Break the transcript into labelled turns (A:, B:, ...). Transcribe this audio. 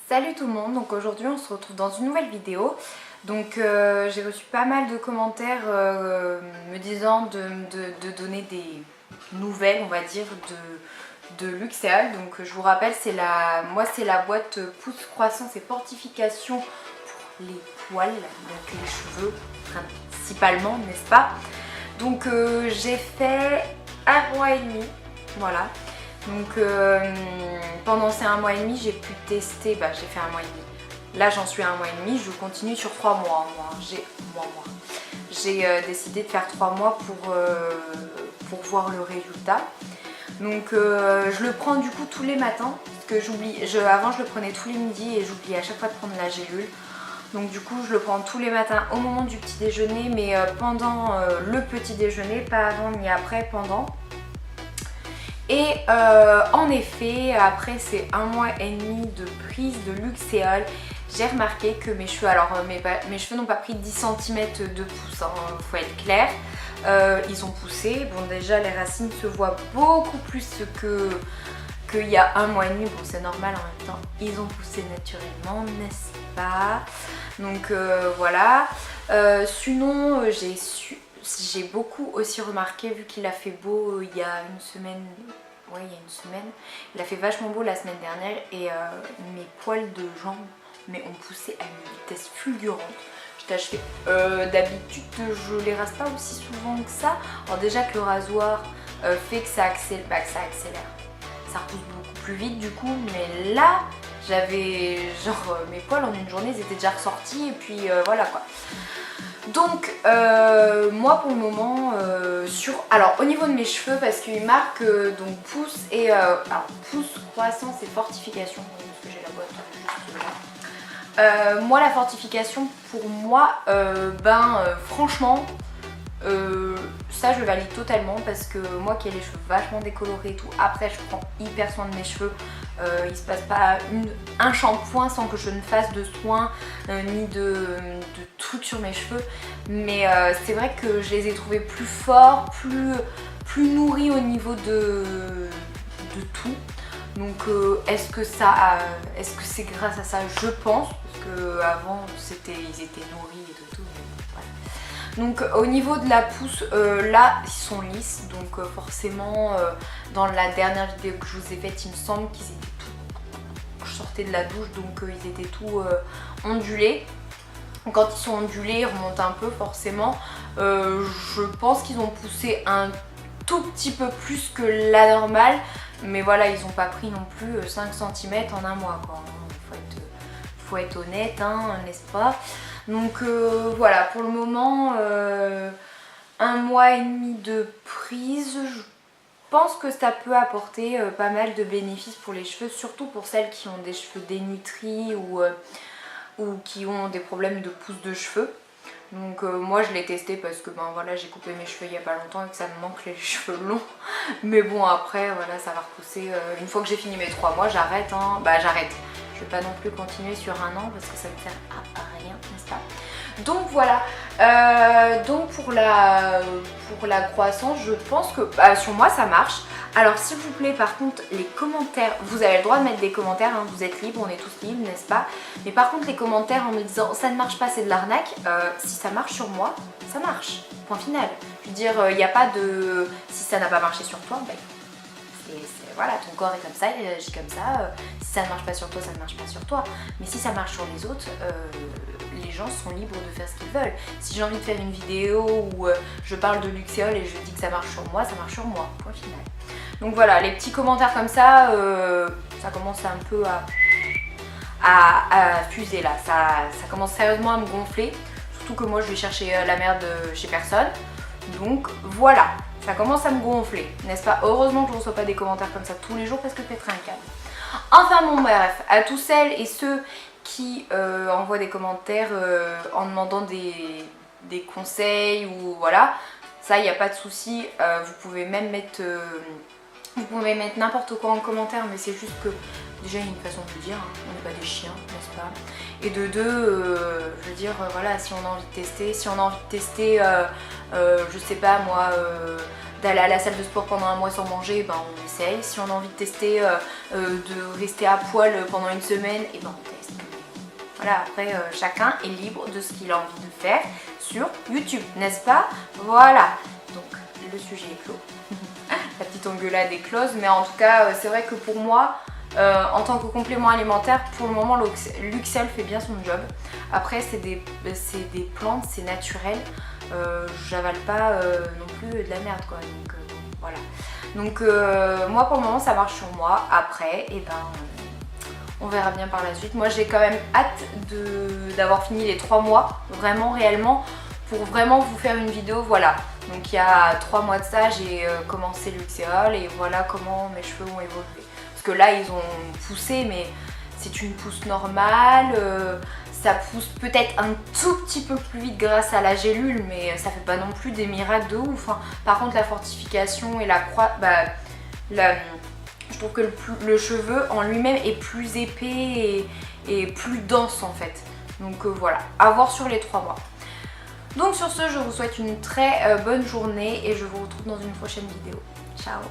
A: Salut tout le monde, donc aujourd'hui on se retrouve dans une nouvelle vidéo. Donc j'ai reçu pas mal de commentaires me disant de donner des nouvelles, on va dire, de Luxéal. Donc je vous rappelle, c'est la boîte Pousse Croissance et Fortification pour les poils, donc les cheveux principalement, n'est-ce pas? Donc j'ai fait 1 mois et demi, voilà. Donc pendant ces 1 mois et demi, j'ai pu tester, j'ai fait 1 mois et demi. Là j'en suis à 1 mois et demi, je continue sur 3 mois. J'ai décidé de faire 3 mois pour voir le résultat. Donc je le prends du coup tous les matins, parce que avant je le prenais tous les midis et j'oubliais à chaque fois de prendre la gélule. Donc du coup je le prends tous les matins au moment du petit déjeuner, mais pendant le petit déjeuner, pas avant ni après, pendant. Et en effet, après ces 1 mois et demi de prise de Luxéal, j'ai remarqué que mes cheveux, alors mes cheveux n'ont pas pris 10 cm de pouce, hein, faut être clair. Ils ont poussé, bon déjà les racines se voient beaucoup plus qu'il y a 1 mois et demi, bon c'est normal en même temps, ils ont poussé naturellement, n'est-ce pas? Donc voilà. Sinon j'ai beaucoup aussi remarqué, vu qu'il a fait beau il y a une semaine, il a fait vachement beau la semaine dernière et mes poils de jambes ont poussé à une vitesse fulgurante. D'habitude je les rase pas aussi souvent que ça. Alors déjà que le rasoir fait que ça accélère, ça repousse beaucoup plus vite du coup, mais là j'avais genre mes poils en une journée ils étaient déjà ressortis et puis voilà quoi. Donc moi pour le moment alors au niveau de mes cheveux, parce qu'il marque donc pousse et pousse, croissance et fortification, parce que j'ai la boîte juste là. Moi la fortification pour moi franchement ça je valide totalement, parce que moi qui ai les cheveux vachement décolorés et tout, après je prends hyper soin de mes cheveux. Il se passe pas un shampoing sans que je ne fasse de soins ni de trucs sur mes cheveux, mais c'est vrai que je les ai trouvés plus forts, plus nourris au niveau de tout. Donc est-ce que c'est grâce à ça? Je pense, parce que avant ils étaient nourris et tout. Donc au niveau de la pousse, là ils sont lisses, donc forcément dans la dernière vidéo que je vous ai faite, il me semble qu'ils étaient tout, je sortais de la douche, donc ils étaient tout ondulés. Donc, quand ils sont ondulés, ils remontent un peu forcément. Je pense qu'ils ont poussé un tout petit peu plus que la normale, mais voilà, ils n'ont pas pris non plus 5 cm en 1 mois quoi. Faut être honnête, hein, n'est-ce pas? Donc voilà, pour le moment 1 mois et demi de prise, je pense que ça peut apporter pas mal de bénéfices pour les cheveux, surtout pour celles qui ont des cheveux dénutris ou qui ont des problèmes de pousse de cheveux. Donc moi je l'ai testé parce que voilà, j'ai coupé mes cheveux il n'y a pas longtemps et que ça me manque les cheveux longs. Mais bon, après voilà, ça va repousser. Une fois que j'ai fini mes 3 mois, j'arrête, hein. J'arrête. Je vais pas non plus continuer sur 1 an parce que ça ne sert à rien, n'est-ce pas? Donc voilà, donc pour la croissance, je pense que sur moi ça marche. Alors s'il vous plaît, par contre, les commentaires, vous avez le droit de mettre des commentaires, hein, vous êtes libres, on est tous libres, n'est-ce pas? Mais par contre les commentaires en me disant ça ne marche pas, c'est de l'arnaque, si ça marche sur moi, ça marche, point final. Je veux dire, il n'y a pas de... Si ça n'a pas marché sur toi, voilà, ton corps est comme ça, il réagit comme ça. Si ça ne marche pas sur toi, ça ne marche pas sur toi. Mais si ça marche sur les autres, les gens sont libres de faire ce qu'ils veulent. Si j'ai envie de faire une vidéo où je parle de Luxéal et je dis que ça marche sur moi, point final. Donc voilà, les petits commentaires comme ça, ça commence un peu à fuser là. Ça commence sérieusement à me gonfler. Surtout que moi je vais chercher la merde chez personne. Donc voilà. Ça commence à me gonfler, n'est-ce pas? Heureusement que je ne reçois pas des commentaires comme ça tous les jours parce que péterait un câble. Enfin bon, bref, à tous celles et ceux qui envoient des commentaires en demandant des conseils ou voilà, ça il n'y a pas de souci. Vous pouvez même mettre n'importe quoi en commentaire, mais c'est juste que déjà il y a une façon de le dire, hein. On n'est pas des chiens, n'est-ce pas? Et de deux, je veux dire, voilà, si on a envie de tester, je sais pas moi, d'aller à la salle de sport pendant un mois sans manger, ben on essaye. Si on a envie de tester de rester à poil pendant une semaine, et ben on teste. Voilà, après chacun est libre de ce qu'il a envie de faire sur YouTube, n'est-ce pas? Voilà, donc le sujet est clos. La petite engueulade est close, mais en tout cas c'est vrai que pour moi, en tant que complément alimentaire, pour le moment Luxel fait bien son job. Après c'est des plantes, c'est naturel, j'avale pas non plus de la merde quoi, donc voilà. Donc moi pour le moment ça marche sur moi. Après et ben on verra bien par la suite. Moi j'ai quand même hâte d'avoir fini les 3 mois, vraiment réellement, pour vraiment vous faire une vidéo. Voilà, donc il y a 3 mois de ça j'ai commencé Luxéol et voilà comment mes cheveux ont évolué. Parce que là ils ont poussé, mais c'est une pousse normale, ça pousse peut-être un tout petit peu plus vite grâce à la gélule, mais ça fait pas non plus des miracles de ouf, hein. Par contre la fortification et la croix, je trouve que le cheveu en lui-même est plus épais et plus dense en fait. Donc voilà, à voir sur les 3 mois. Donc sur ce, je vous souhaite une très bonne journée et je vous retrouve dans une prochaine vidéo. Ciao!